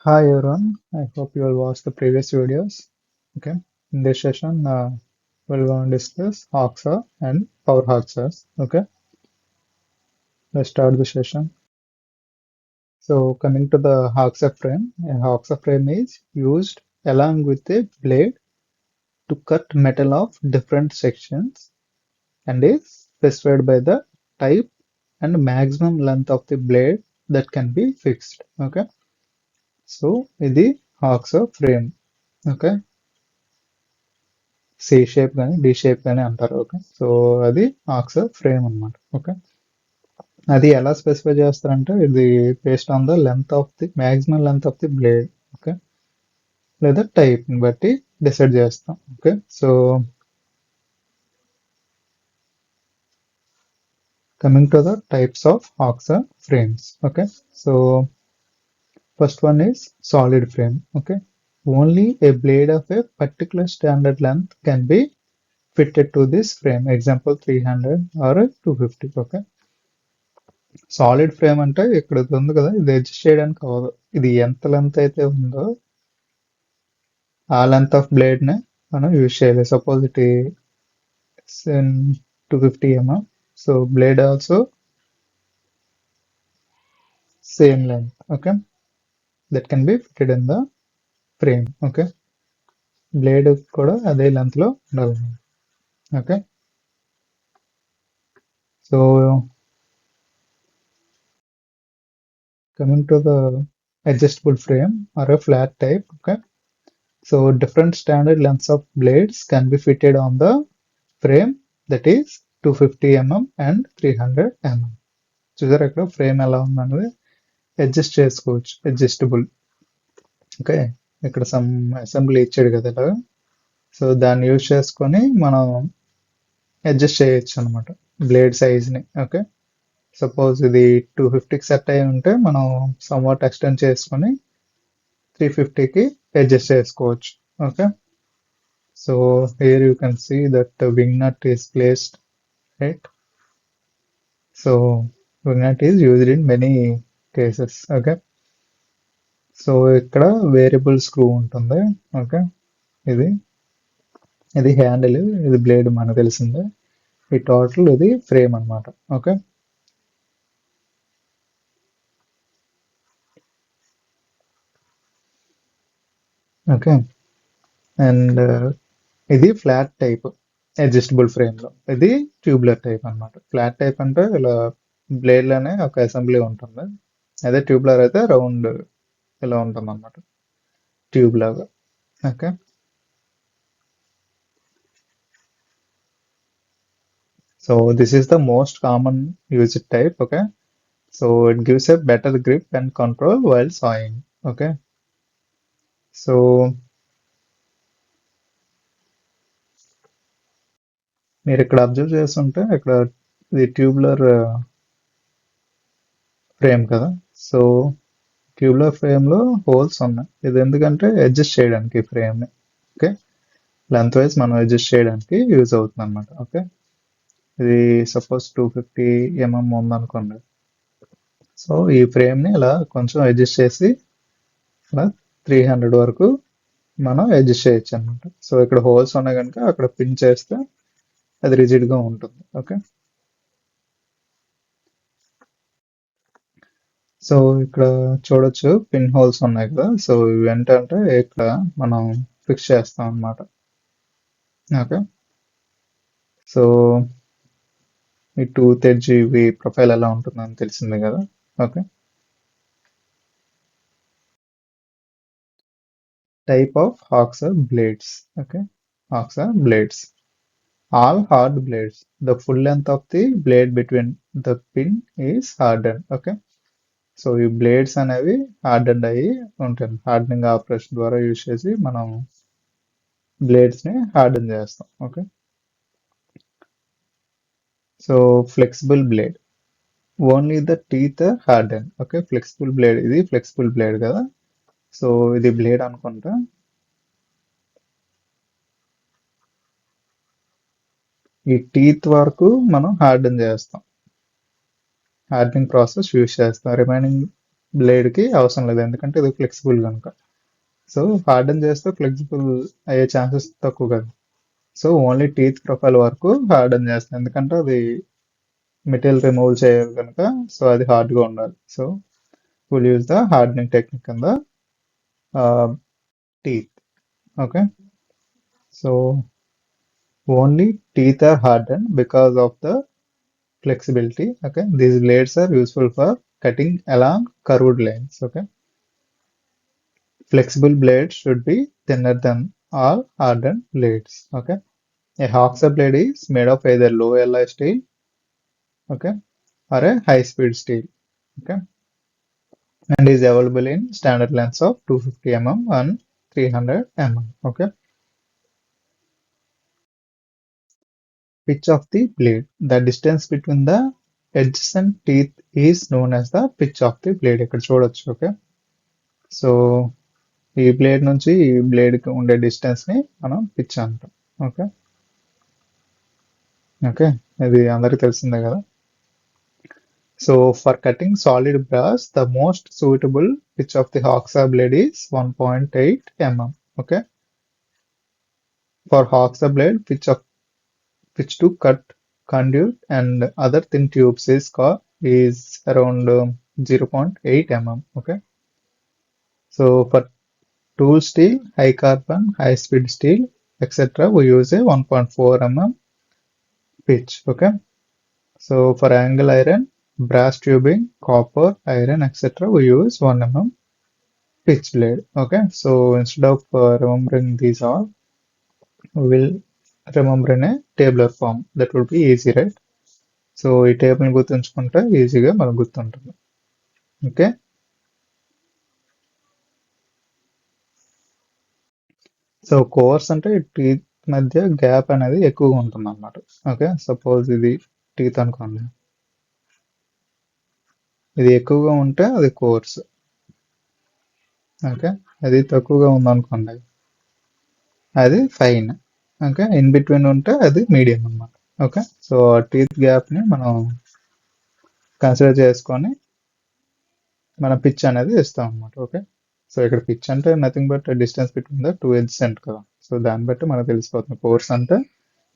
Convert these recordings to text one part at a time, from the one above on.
Hi everyone, I hope you all watched the previous videos. Okay, in this session, we're going to discuss Hoxa and Power Hoxas. Okay, let's start the session. So, coming to the Hoxa frame, a Hoxa frame is used along with a blade to cut metal of different sections and is specified by the type and maximum length of the blade that can be fixed. Okay, so ఇది Hoxa frame. Okay. C shape కానీ D shape కానీ అంటారు. Okay, so అది hacksaw frame అన్నమాట. Okay, అది ఎలా specify చేస్తారంటే ఇది based on the length of the maximum length of the blade. Okay, లేదా టైప్ ని బట్టి డిసైడ్ చేస్తాం. Okay, so coming to the types of hacksaw frames. Okay, so first one is solid frame. Okay, only a blade of a particular standard length can be fitted to this frame. Example 300 or 250. Okay, solid frame అంటే ఇక్కడ ఇది ఉంది కదా, ఇది adjust చేయడానికి అవ్వదు. ఇది ఎంత లెంత్ అయితే ఉందో ఆ లెంత్ ఆఫ్ బ్లేడ్ ని మనం యూజ్ చేయాలి. Suppose it 250 so blade also same length. Okay, that can be fitted in the frame. Okay, blade కూడా అదే లెంత్ లో ఉండాలి. Okay, so coming to the adjustable frame or a flat type. Okay, so different standard lengths of blades can be fitted on the frame, that is 250 and 300 చూసారు ఇక్కడ frame ఎలా ఉందన్నది adjust చేసుకోవచ్చు, adjustable. Okay, ఇక్కడ some assembly ఇచ్చాడు కదా ఇలా, so దాన్ని use చేసుకొని మనం అడ్జస్ట్ చేయొచ్చు అనమాట బ్లేడ్ సైజ్ని. ఓకే, సపోజ్ ఇది 250కి సెట్ అయి ఉంటే మనం సమ్వాట్ ఎక్స్టెండ్ చేసుకొని 350కి అడ్జస్ట్ చేసుకోవచ్చు. Okay, so here you can see that wing nut is placed right. So wing nut is used in many cases. Okay, so ఇక్కడ వేరియబుల్ స్క్రూ ఉంటుంది. Okay, ఇది ఇది హ్యాండిల్, ఇది బ్లేడ్ మనకు తెలిసిందే. ఈ టోటల్ ఇది ఫ్రేమ్ అన్నమాట. ఓకే, ఓకే, అండ్ ఇది ఫ్లాట్ టైప్ అడ్జస్టబుల్ ఫ్రేమ్ లో, ఇది ట్యూబ్లర్ టైప్ అన్నమాట. ఫ్లాట్ టైప్ అంటే ఇలా బ్లేడ్ లోనే ఒక అసెంబ్లీ ఉంటుంది, అదే ట్యూబ్లర్ అయితే రౌండ్ ఇలా ఉంటుంది అన్నమాట, ట్యూబ్ లాగా. Okay, so this is the most common used type. Okay, so it gives a better grip and control while sawing. Okay, so మీరు ఇక్కడ అబ్జర్వ్ చేస్తుంటే ఇక్కడ ఇది ట్యూబ్లర్ ఫ్రేమ్ కదా, సో ట్యూబ్లర్ ఫ్రేమ్ లో హోల్స్ ఉన్నాయి. ఇది ఎందుకంటే అడ్జస్ట్ చేయడానికి ఫ్రేమ్ ని. ఓకే, లెంత్ వైజ్ మనం అడ్జస్ట్ చేయడానికి యూజ్ అవుతుంది అనమాట. ఓకే, ఇది సపోజ్ 250 ఉందనుకోండి, సో ఈ ఫ్రేమ్ ని ఇలా కొంచెం అడ్జస్ట్ చేసి ఇలా 300 వరకు మనం అడ్జస్ట్ చేయొచ్చు అనమాట. సో ఇక్కడ హోల్స్ ఉన్నాయి కనుక అక్కడ పిన్ చేస్తే అది రిజిడ్ గా ఉంటుంది. ఓకే, సో ఇక్కడ చూడొచ్చు పిన్ హోల్స్ ఉన్నాయి కదా, సో ఇవి ఏంటంటే ఇక్కడ మనం ఫిక్స్ చేస్తాం అన్నమాట. ఓకే, సో ఈ టూత్ ఎడ్జ్ ఇవి ప్రొఫైల్ ఎలా ఉంటుందని తెలిసిందే కదా. Okay, type of hacksaw blades. Okay, hacksaw blades, all hard blades, the full length of the blade between the pin is hardened. Okay, so ఈ బ్లేడ్స్ అనేవి హార్డెండ్ అయ్యి ఉంటాయి. హార్డనింగ్ ఆపరేషన్ ద్వారా యూజ్ చేసి మనం బ్లేడ్స్ ని హార్డెన్ చేస్తాం. Okay, so flexible blade, only the teeth harden. Okay, flexible blade, ఇది ఫ్లెక్సిబుల్ బ్లేడ్ కదా, సో ఇది బ్లేడ్ అనుకుంటా. ఈ టీత్ వరకు మనం హార్డెన్ చేస్తాం, హార్డనింగ్ ప్రాసెస్ యూజ్ చేస్తాం. రిమైనింగ్ బ్లేడ్కి అవసరం లేదు, ఎందుకంటే ఇది ఫ్లెక్సిబుల్ కనుక. సో హార్డెన్ చేస్తే ఫ్లెక్సిబుల్ అయ్యే ఛాన్సెస్ తక్కువ కదా. సో ఓన్లీ టీత్ ప్రొఫైల్ వరకు హార్డెన్ చేస్తాం, ఎందుకంటే అది మెటీరియల్ రిమూవ్ చేయాలి కనుక. సో అది హార్డ్గా ఉండాలి. So will use the hardening technique in the teeth. Okay, so only teeth are hardened because of the flexibility. Okay, these blades are useful for cutting along curved lines. Okay, flexible blades should be thinner than all hardened blades. Okay, a hacksaw blade is made of either low alloy steel, okay, or a high speed steel. Okay, and is available in standard lengths of 250 mm and 300 mm. Okay, pitch of the blade. The distance between the adjacent teeth is known as the pitch of the blade. ఇక్కడ చూడొచ్చు. Okay, so ఈ blade నుంచి ఈ బ్లేడ్కి ఉండే distance ని మనం pitch అంటాం. Okay, okay, ఇది అందరికీ తెలిసిందే కదా. So for cutting solid brass the most suitable pitch of the hacksaw blade is 1.8 mm. Okay, for hacksaw blade pitch to cut conduit and other thin tubes is around 0.8 mm. Okay, so for tool steel, high carbon, high speed steel, etc., we use a 1.4 mm pitch. Okay, so for angle iron, brass tubing, copper, iron, etc., we use 1 mm pitch blade. Okay, so instead of remembering these all, we will remember in a tabular form. That would be easy, right? So ఈ టేబుల్ని గుర్తుంచుకుంటే ఈజీగా మనకు గుర్తుంటుంది. Okay, so course అంటే teeth మధ్య gap అనేది ఎక్కువగా ఉంటుంది అన్నమాట. ఓకే, సపోజ్ ఇది టీత్ అనుకోండి, ఇది ఎక్కువగా ఉంటే అది కోర్స్. ఓకే, అది తక్కువగా ఉందనుకోండి అది ఫైన్. ఓకే, ఇన్ బిట్వీన్ ఉంటే అది మీడియం అన్నమాట. ఓకే, సో టీత్ గ్యాప్ని మనం కన్సిడర్ చేసుకొని మన పిచ్ అనేది ఇస్తాం అన్నమాట. ఓకే, సో ఇక్కడ పిచ్ అంటే nothing but distance between the two edges అంట కదా. సో దాన్ని బట్టి మనకు తెలిసిపోతుంది. కోర్స్ అంటే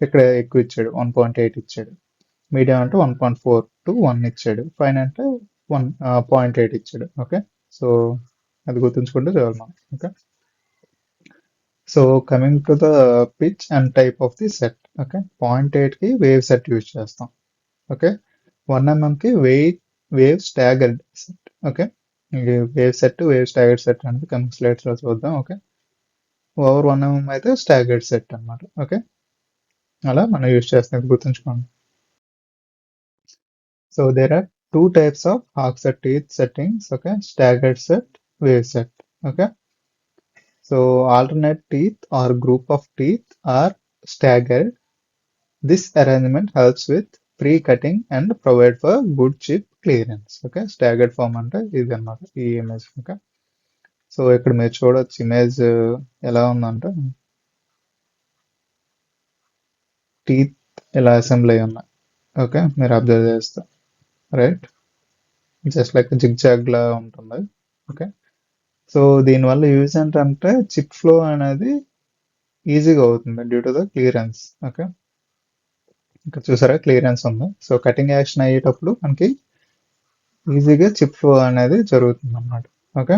ఇక్కడ ఎక్కువ ఇచ్చాడు, 1.8 ఇచ్చాడు. మీడియం అంటే 1.4 to 1 ఇచ్చాడు. ఫైన్ అంటే 1.8 ఇచ్చాడు. ఓకే, సో అది గుర్తుంచుకుంటే చాలు మనం. Okay, so coming to the pitch and type of the set. Okay, 0.8కి వేవ్ సెట్ యూజ్ చేస్తాం. ఓకే, 1 mmకి wave staggered set. Okay, wave set, wave staggered set అనేది కమింగ్ స్లైడ్స్ లో చూద్దాం. ఓకే, ఓవర్ 1 mm అయితే స్టాగర్డ్ సెట్ అన్నమాట. Okay, అలా మనం యూజ్ చేస్తాం, గుర్తుంచుకోండి. So there are two types of Hoxha teeth settings. Okay, staggered set, wave set. Okay, so alternate teeth or group of teeth are staggered. This arrangement helps with pre-cutting and provide for good chip clearance. Okay, staggered form అంటే ఇది అన్నమాట ఈ image. Okay, so ఇక్కడ మీరు చూడొచ్చు image ఎలా ఉందంటే teeth ఇలా అసెంబ్లీ అయ్యి ఉన్నాయి. ఓకే, మీరు అబ్జర్వ్ చేస్తారు, right, just like zig zag లా ఉంటుంది. ఓకే, సో దీనివల్ల యూజ్ ఏంటంటే చిప్ ఫ్లో అనేది ఈజీగా అవుతుంది due to the clearance. Okay, ఇక్కడ చూసారా క్లియరెన్స్ ఉంది. సో కటింగ్ యాక్షన్ అయ్యేటప్పుడు మనకి ఈజీగా చిప్ ఫ్లో అనేది జరుగుతుంది అన్నమాట. Okay,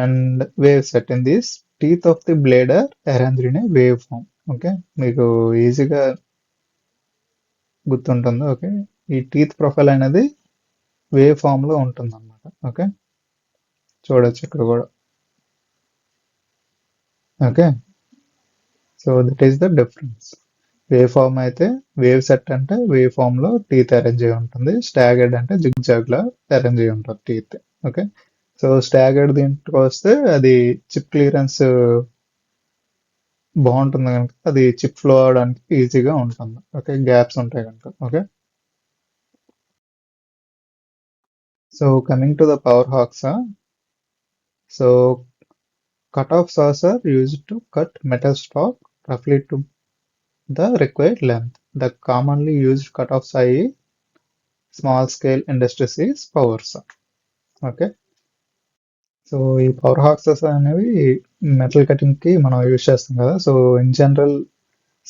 and wave set in this teeth of the blade are arranged in a wave form. Okay, మీకు ఈజీగా గుర్తుంటుంది. ఓకే, ఈ టీత్ ప్రొఫైల్ అనేది వేవ్ ఫామ్ లో ఉంటుంది అన్నమాట. ఓకే, చూడొచ్చు ఇక్కడ కూడా. Okay, so that is the difference. Wave form అయితే వేవ్ సెట్ అంటే వేవ్ ఫామ్ లో టీత్ అరేంజ్ అయి ఉంటుంది. స్టాగర్డ్ అంటే జిగ్ జాగ్ లా అరేంజ్ అయి ఉంటుంది టీత్. ఓకే, సో స్టాగర్డ్ దీంట్లో వస్తే అది చిప్ క్లియరెన్స్ బాగుంటుంది కనుక అది చిప్ ఫ్లో అవడానికి ఈజీగా ఉంటుంది. ఓకే, గ్యాప్స్ ఉంటాయి కనుక. Okay, so coming to the power hacksaw. So cut off saws are used to cut metal stock roughly to the required length. The commonly used cut-off saw in small-scale industries is power saw. Okay. So ఈ power హాక్సెస్ అనేవి metal cutting కి మనం use చేస్తాం కదా. So in general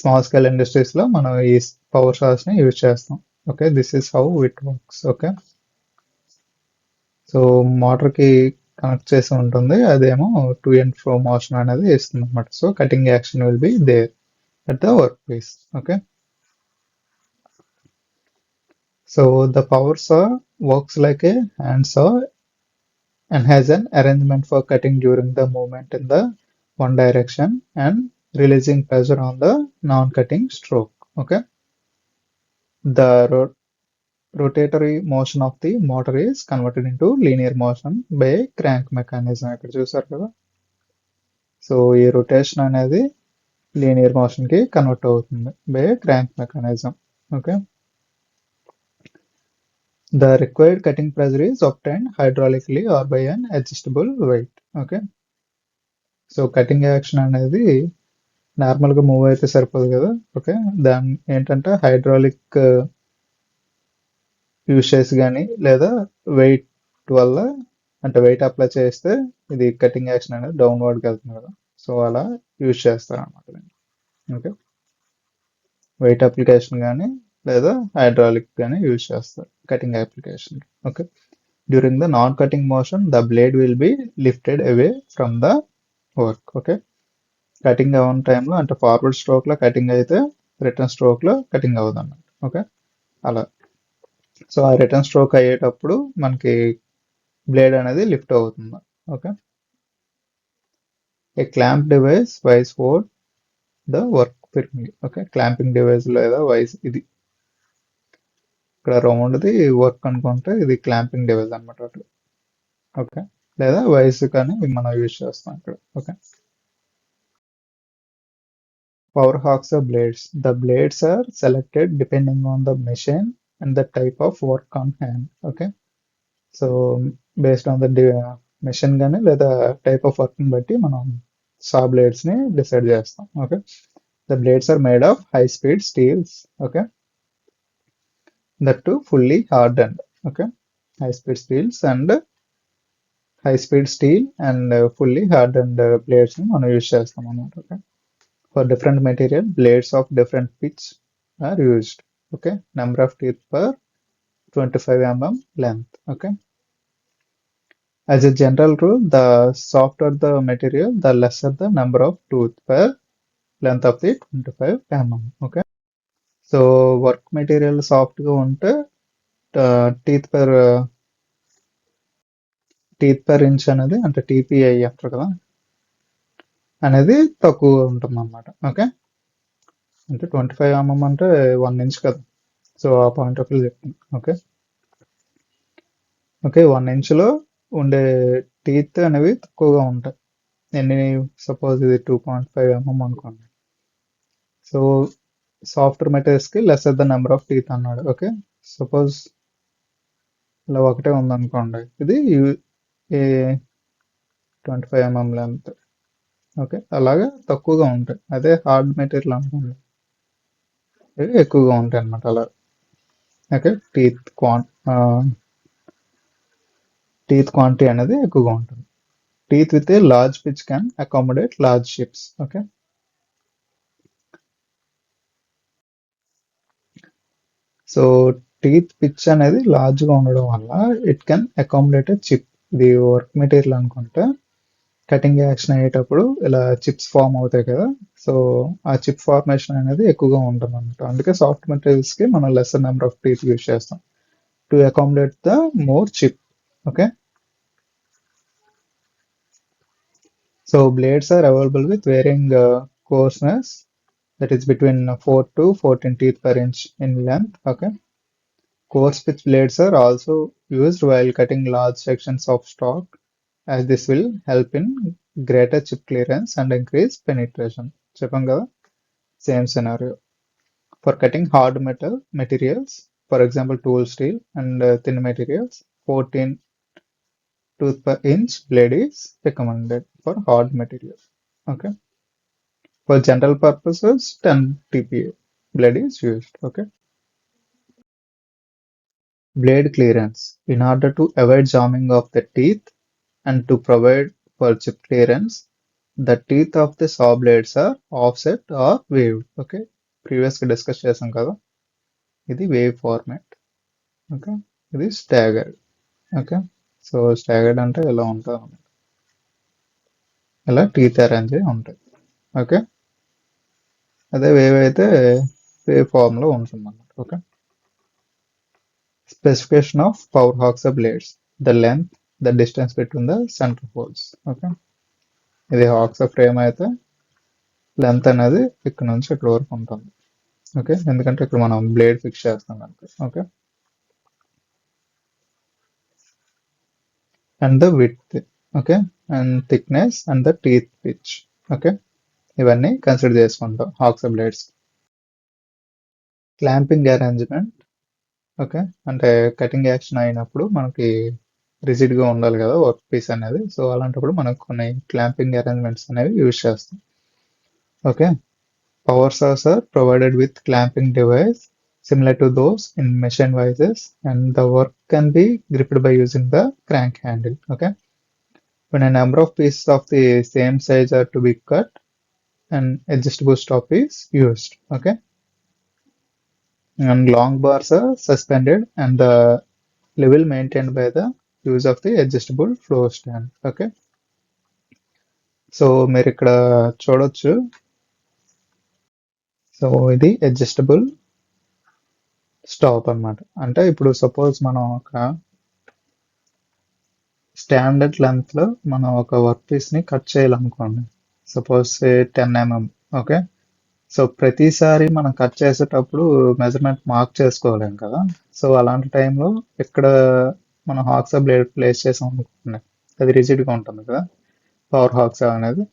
small scale industries లో మనం ఈ power sauce ని యూజ్ చేస్తాం. Okay, this is how it works. Okay, so motor కి కనెక్ట్ చేసి ఉంటుంది, అదేమో టు అండ్ ఫ్రో మోషన్ అనేది ఇస్తుంది అనమాట. So cutting action will be there at the workplace. Okay, so the power saw works like a handsaw and has an arrangement for cutting during the movement in the one direction and releasing pressure on the non-cutting stroke. Okay, the rotatory motion of the motor is converted into linear motion by a crank mechanism. ఇక్కడ చూసారు కదా. So ఈ rotation అనేది linear motion కి convert అవుతుంది by crank mechanism. Okay, the required cutting pressure is obtained hydraulically or by an adjustable weight. Okay, so cutting action అనేది నార్మల్గా move అయితే సరిపోదు కదా. ఓకే, దాని ఏంటంటే హైడ్రాలిక్ యూజ్ చేసి కానీ లేదా వెయిట్ వల్ల, అంటే వెయిట్ అప్లై చేస్తే ఇది కటింగ్ యాక్షన్ అనేది డౌన్వర్డ్కి వెళ్తుంది కదా. సో అలా యూజ్ చేస్తారు అనమాట. ఓకే, వెయిట్ అప్లికేషన్ కానీ లేదా హైడ్రాలిక్ కానీ యూజ్ చేస్తారు cutting application. Okay, during the non cutting motion the blade will be lifted away from the work. Okay, cutting అవ్వని టైంలో అంటే ఫార్వర్డ్ స్ట్రోక్ లో కటింగ్ అయితే రిటర్న్ స్ట్రోక్ లో కటింగ్ అవ్వదు అన్నమాట. ఓకే, అలా. సో ఆ రిటర్న్ స్ట్రోక్ అయ్యేటప్పుడు మనకి బ్లేడ్ అనేది లిఫ్ట్ అవుతుంది. Okay, a clamp device vise for the work firmly. Okay, clamping device లేదా వైస్ ఇది ఇక్కడ రౌండ్ది వర్క్ అనుకుంటే ఇది క్లాంపింగ్ డివైస్ అనమాట. ఓకే, లేదా వైస్ కానీ మనం యూజ్ చేస్తాం ఇక్కడ. Okay, power hawks are blades. The blades are selected depending on the machine and the type of work on hand. Okay, so based on the machine కానీ లేదా type of work ని బట్టి మనం saw blades ని decide చేస్తాం. Okay, the blades are made of high speed steels. Okay, that too fully hardened. Okay, high speed steels and high speed steel and fully hardened blades ని మనం use చేస్తాం అన్నమాట. Okay, for different material, blades of different pitch are used. Okay, number of teeth per 25 mm length. Okay, as a general rule, the softer the material, the lesser the number of tooth per length of the 25 mm. Okay, so work material soft గా ఉంటే teeth per inch అనేది అంటే TPI అంటారు కదా అనేది తక్కువ ఉంటుంది అన్నమాట. ఓకే, అంటే 25 mm అంటే 1 ఇంచ్ కదా. సో ఆ పాయింట్ ఆఫ్ వ్యూ చెప్తాను. ఓకే, ఓకే, 1 ఇంచ్లో ఉండే టీత్ అనేవి తక్కువగా ఉంటాయి. ఎన్ని, సపోజ్ ఇది 2.5 mm అనుకోండి. సో సాఫ్ట్వేర్ మెటీరియల్స్కి lesser the number of teeth అన్నాడు. ఓకే, సపోజ్ ఇలా ఒకటే ఉందనుకోండి, ఇది ఏ 25 mm లెంత్. ఓకే, అలాగా తక్కువగా ఉంటాయి. అదే హార్డ్ మెటీరియల్ అనుకోండి, ఇవి ఎక్కువగా ఉంటాయి అన్నమాట. అలా. ఓకే, టీత్ క్వాంటిటీ అనేది ఎక్కువగా ఉంటుంది. Teeth with a large pitch can accommodate large ships. Okay, so teeth pitch అనేది లార్జ్ గా ఉండడం వల్ల ఇట్ కెన్ అకామిడేట్ చిప్. ఇది వర్క్ మెటీరియల్ అనుకుంటే కటింగ్ యాక్షన్ అయ్యేటప్పుడు ఇలా చిప్స్ ఫామ్ అవుతాయి కదా. సో ఆ చిప్ ఫార్మేషన్ అనేది ఎక్కువగా ఉంటుంది అనమాట. అందుకే సాఫ్ట్ మెటీరియల్స్ కి మనం lesser number of teeth use చేస్తాం to accommodate the more chip. Okay, so blades are available with varying coarseness, that is between 4 to 14 teeth per inch in length. Okay, coarse pitch blades are also used while cutting large sections of stock, as this will help in greater chip clearance and increase penetration. చెప్పాం కదా, same scenario. For cutting hard metal materials, for example tool steel and thin materials, 14 tooth per inch blade is recommended for hard material. Okay, for general purposes, 10 TPA blade is used. Okay, blade clearance. In order to avoid jamming of the teeth and to provide for chip clearance, the teeth of the saw blades are offset or waved. Okay, previous గా discuss చేసాం కదా, ఇది wave format. Okay, ఇది staggered. Okay, so staggered అంటే ఇలా ఉంటుంది, ఇలా teeth arrange అయి ఉంటాయి. ఓకే, అదే వేవ్ అయితే వేవ్ ఫార్మ్ లో ఉంటుంది అన్నమాట. Okay, specification of power hawks blades, the length, the distance between the center holes. Okay, ఇది హాక్స్ ఫ్రేమ్ అయితే లెంత్ అనేది ఇక్కడ నుంచి ఇక్కడ వరకు ఉంటుంది. ఓకే, ఎందుకంటే ఇక్కడ మనం బ్లేడ్ ఫిక్స్ చేస్తాం కనుక. Okay, and the width. Okay, and thickness and the teeth pitch. Okay, ఇవన్నీ కన్సిడర్ చేసుకుంటాం హాక్స్ బ్లేడ్స్. Clamping arrangement. ఓకే, అంటే కటింగ్ యాక్షన్ అయినప్పుడు మనకి రిజిడ్ గా ఉండాలి కదా వర్క్ పీస్ అనేది. సో అలాంటప్పుడు మనకు కొన్ని క్లాంపింగ్ అరేంజ్మెంట్స్ అనేవి యూజ్ చేస్తాం. Okay, power saws are provided with clamping device similar to those in machine vices, and the work can be gripped by using the crank handle. Okay, when a number of pieces of the same size are to be cut, an adjustable stop is used. Okay, and long bars are suspended and the level maintained by the use of the adjustable floor stand. Okay, so మీరు ఇక్కడ చూడొచ్చు. So ఇది adjustable stop అన్నమాట. అంటే ఇప్పుడు suppose మనం ఒక standard length లో మనం ఒక వర్క్ పీస్ ని కట్ చేయాలనుకోండి, సపోజ్ 10 mm. ఓకే, సో ప్రతిసారి మనం కట్ చేసేటప్పుడు మెజర్మెంట్ మార్క్ చేసుకోలేం కదా. సో అలాంటి టైంలో ఇక్కడ మనం హాక్సా బ్లేడ్ ప్లేస్ చేసాం అనుకోండి, అది రిజిడ్ గా ఉంటుంది కదా పవర్ హాక్సా అనేది.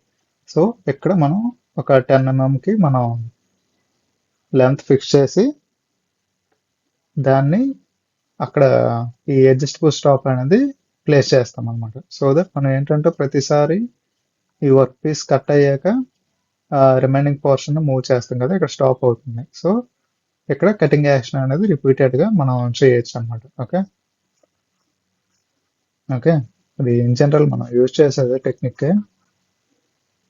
సో ఇక్కడ మనం ఒక 10 mm కి మనం లెంత్ ఫిక్స్ చేసి దాన్ని అక్కడ ఈ అడ్జస్టబుల్ స్టాప్ అనేది ప్లేస్ చేస్తాం అనమాట. సో దట్ మనం ఏంటంటే ప్రతిసారి ఈ వర్క్ పీస్ కట్ అయ్యాక రిమైనింగ్ పోర్షన్ మూవ్ చేస్తాం కదా, ఇక్కడ స్టాప్ అవుతుంది. సో ఇక్కడ కటింగ్ యాక్షన్ అనేది రిపీటెడ్ గా మనం చేయొచ్చు అనమాట. ఓకే, ఓకే, అది ఇన్ జనరల్ మనం యూజ్ చేసేది technique.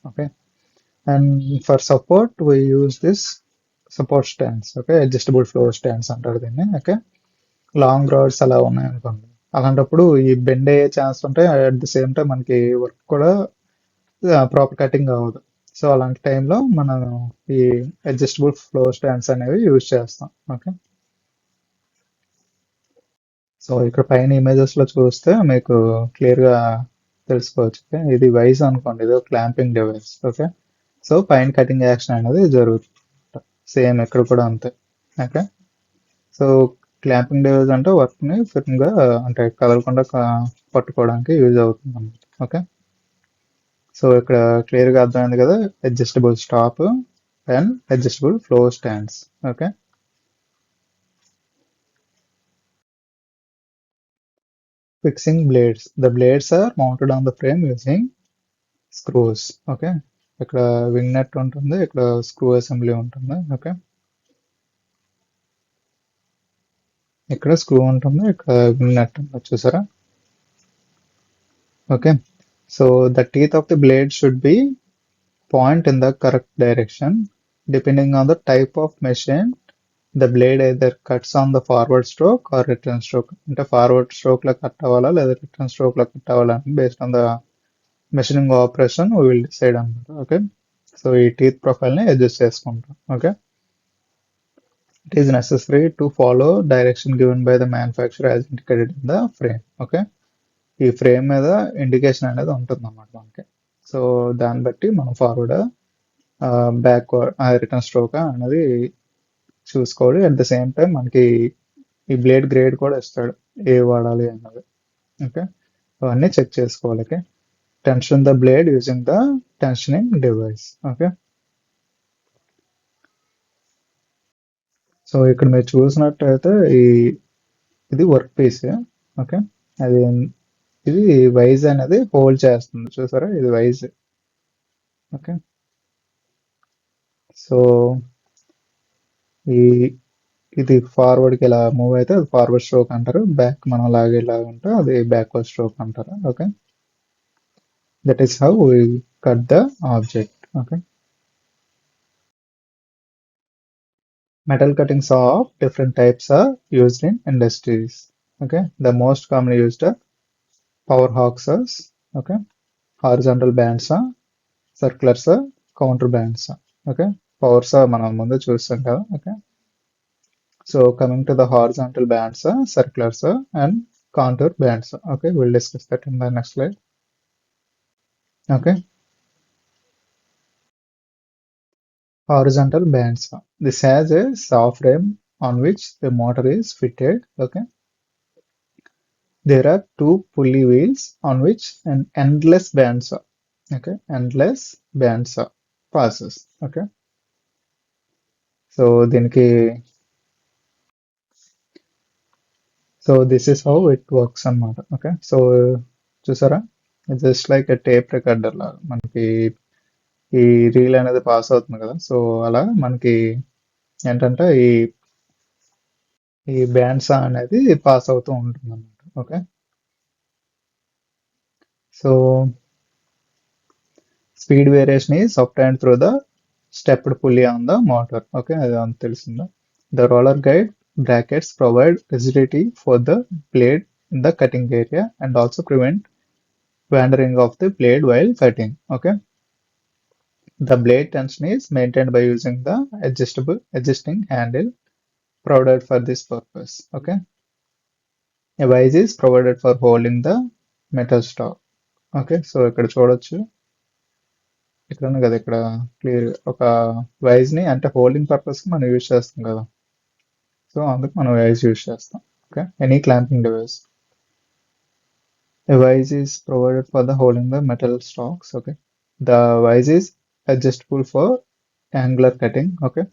Okay, and for support we use this support stands. Okay, adjustable floor stands అంటారు దీన్ని. ఓకే, లాంగ్ రాడ్స్ అలా ఉన్నాయనుకోండి, అలాంటప్పుడు ఈ బెండ్ అయ్యే ఛాన్స్ ఉంటాయి. అట్ ది సేమ్ టైం మనకి వర్క్ కూడా ప్రాపర్ కటింగ్ అవ్వదు. సో అలాంటి టైంలో మనం ఈ అడ్జస్టబుల్ ఫ్లోర్ స్టాండ్స్ అనేవి యూజ్ చేస్తాం. ఓకే, సో ఇక్కడ పైన ఇమేజెస్ లో చూస్తే మీకు క్లియర్ గా తెలుసుకోవచ్చు. ఓకే, ఇది వైజ్ అనుకోండి, ఇది క్లాంపింగ్ డివైస్. ఓకే, సో పైన కటింగ్ యాక్షన్ అనేది జరుగుతుంది. సేమ్ ఇక్కడ కూడా అంతే. ఓకే, సో క్లాంపింగ్ డివైస్ అంటే వర్క్ ని ఫిర్మ్ గా అంటే కదలకుండా పట్టుకోవడానికి యూజ్ అవుతుంది అన్నమాట. ఓకే, సో ఇక్కడ క్లియర్ గా అర్థమైంది కదా, adjustable stop and adjustable floor stands. Okay, fixing blades. The blades are mounted on the frame using screws. Okay, ఇక్కడ వింగ్ నట్ ఉంటుంది, ఇక్కడ స్క్రూ అసెంబ్లీ ఉంటుంది. ఓకే, ఇక్కడ స్క్రూ ఉంటుంది, ఇక్కడ వింగ్ నట్ ఉంటుంది, చూసారా. Okay, so the teeth of the blade should be point in the correct direction. Depending on the type of machine, the blade either cuts on the forward stroke or return stroke. అంటే forward stroke లో cut అవ్వాలా లేదా return stroke లో cut అవ్వాలా అని based on the machining operation we will decide అనమాట. Okay, so ఈ teeth profile ని అడ్జస్ట్ చేసుకుంటాం. Okay, it is necessary to follow direction given by the manufacture as indicated in the frame. Okay, ఈ frame మీద indication అనేది ఉంటుంది అన్నమాట మనకి. సో దాన్ని బట్టి మనం ఫార్వర్డ్ బ్యాక్వర్డ్ రిటర్న్ స్ట్రోక్ అనేది చూసుకోవాలి. అట్ ద సేమ్ టైం మనకి ఈ బ్లేడ్ గ్రేడ్ కూడా ఇస్తాడు, ఏ వాడాలి అన్నది. ఓకే, అవన్నీ చెక్ చేసుకోవాలి. Okay, tension the blade using the tensioning device. Okay, so ఇక్కడ మీరు చూసినట్టయితే ఇది వర్క్ పీస్. ఓకే, అది ఇది వైజ్ అనేది హోల్డ్ చేస్తుంది, చూసారా, ఇది వైజ్. ఓకే, సో ఈ ఇది ఫార్వర్డ్కి ఇలా మూవ్ అయితే అది ఫార్వర్డ్ స్ట్రోక్ అంటారు. బ్యాక్ మనం లాగేలా ఉంటే అది బ్యాక్వర్డ్ స్ట్రోక్ అంటారు. Okay, that is how we cut the object. Okay, metal cutting saw of different types are used in industries. Okay, the most commonly used are power hawk saws. Okay, horizontal band saw, circular saw, counter band saw. Okay, power saw మనం ముందు చూస్తాం కదా. Okay, so coming to the horizontal band saw, circular saw, and contour band saw. Okay, we'll discuss that in the next slide. Okay, horizontal band saw. This has a saw frame on which the motor is fitted. Okay, there are two pulley wheels on which an endless bandsaw, okay, endless bandsaw passes. Okay, so దీనికి so this is how it works అన్నమాట. Okay, so చూసారా, just like a tape recorder లాగా మనకి ఈ reel అనేది pass అవుతుంది కదా. So అలా మనకి ఏంటంటే ఈ బ్యాండ్సా అనేది పాస్ అవుతూ ఉంటుంది అన్నమాట. Okay, so speed variation is obtained through the stepped pulley on the motor. Okay, అది అంత తెలిసిందా. The roller guide brackets provide rigidity for the blade in the cutting area and also prevent wandering of the blade while cutting. Okay, the blade tension is maintained by using the adjusting handle provided for this purpose. Okay, a vise is provided for holding the metal stock. Okay, so ఇక్కడ చూడొచ్చు, ఇక్కడ ఉంది కదా, ఇక్కడ clear ఒక wise ని అంటే holding purpose కి మనం యూజ్ చేస్తాం కదా. సో అందుకు మనం వైజ్ యూజ్ చేస్తాం. Okay, any clamping device. A vise is provided for the holding the metal stocks. Okay, the vise is adjustable for angular cutting. Okay,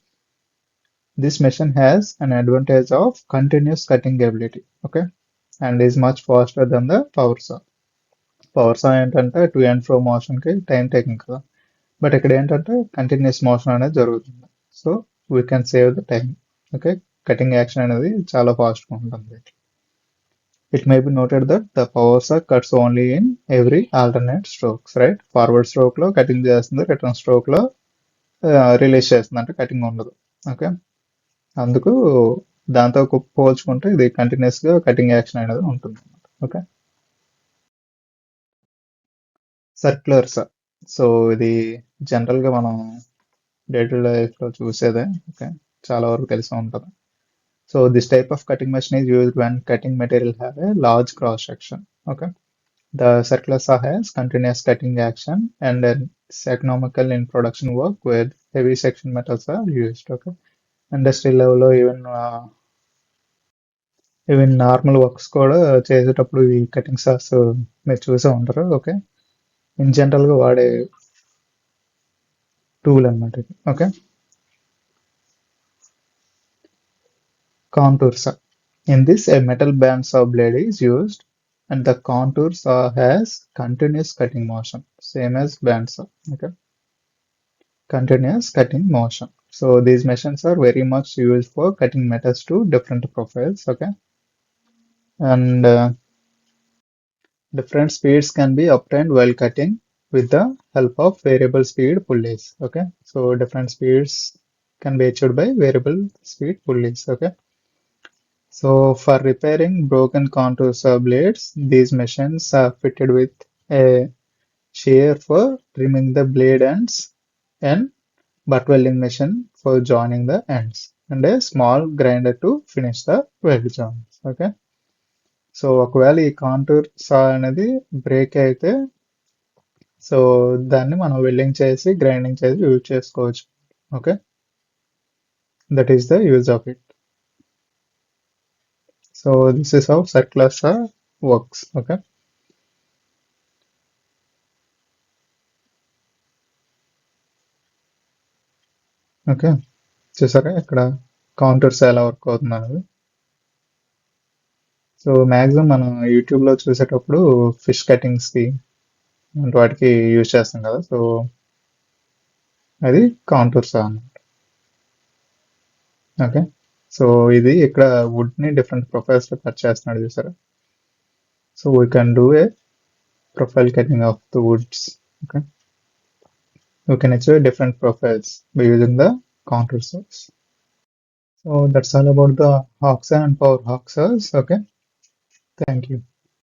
this machine has an advantage of continuous cutting ability. Okay, and is much faster than the power saw. Power saw ఏంటంటే to and fro motion కి time taking కదా, but ఇక్కడ ఏంటంటే continuous motion అనేది జరుగుతుంది. So we can save the time. Okay, cutting action అనేది చాలా ఫాస్ట్గా ఉంటుంది. It may be noted that the power saw cuts only in every alternate strokes, right? Forward stroke లో కటింగ్ చేస్తుంది, రిటర్న్ స్ట్రోక్ లో release చేస్తుంది, అంటే కటింగ్ ఉండదు. ఓకే, అందుకు దాంతో పోల్చుకుంటే ఇది కంటిన్యూస్ గా కటింగ్ యాక్షన్ అనేది ఉంటుంది. ఓకే, సర్క్యులర్ సా, సో ఇది జనరల్ గా మనం డే టు లైఫ్ లో చూసేదే. ఓకే, చాలా వరకు తెలిసి ఉంటుంది. So this type of cutting machine is used when cutting material have a large cross section. Okay, the circular saw has continuous cutting action and is economical in production work where heavy section metals are used. Okay, industry లెవెల్లో even normal works కూడా చేసేటప్పుడు ఈ cutting sauce మీరు చూసే ఉంటారు. Okay, in general గా వాడే tool అన్నమాట ఇది. Okay, contour saw. In this, a metal bandsaw blade is used and the contour saw has continuous cutting motion, same as bandsaw. Okay, continuous cutting motion. So these machines are very much used for cutting metals to different profiles. Okay, and different speeds can be obtained while cutting with the help of variable speed pulleys. Okay, so different speeds can be achieved by variable speed pulleys. Okay, so for repairing broken contour saw blades, these machines are fitted with a shear for trimming the blade ends and butt welding machine for joining the ends and a small grinder to finish the weld joints. Okay, so ఒకవేళ ఈ contour సా అనేది break అయితే so దాన్ని మనం welding చేసి grinding చేసి use చేసుకోవచ్చు. Okay, that is the use of it. So this is how circular saw works. Okay, okay, చూసారా ఇక్కడ కాంటూర్స్ ఎలా వర్క్ అవుతుంది అనేది. సో మ్యాక్సిమం మనం యూట్యూబ్లో చూసేటప్పుడు ఫిష్ కటింగ్స్కి వాటికి యూజ్ చేస్తాం కదా. సో అది కాంటూర్స్ అన్నమాట. ఓకే, సో ఇది ఇక్కడ వుడ్ ని డిఫరెంట్ ప్రొఫైల్స్ లో కట్ చేస్తున్నాడు చూసారా. So we can do a profile cutting of the Woods. Okay, we can achieve different profiles by using the counter source. So that's all about the Hoxha and Power Hoxas. Okay, thank you.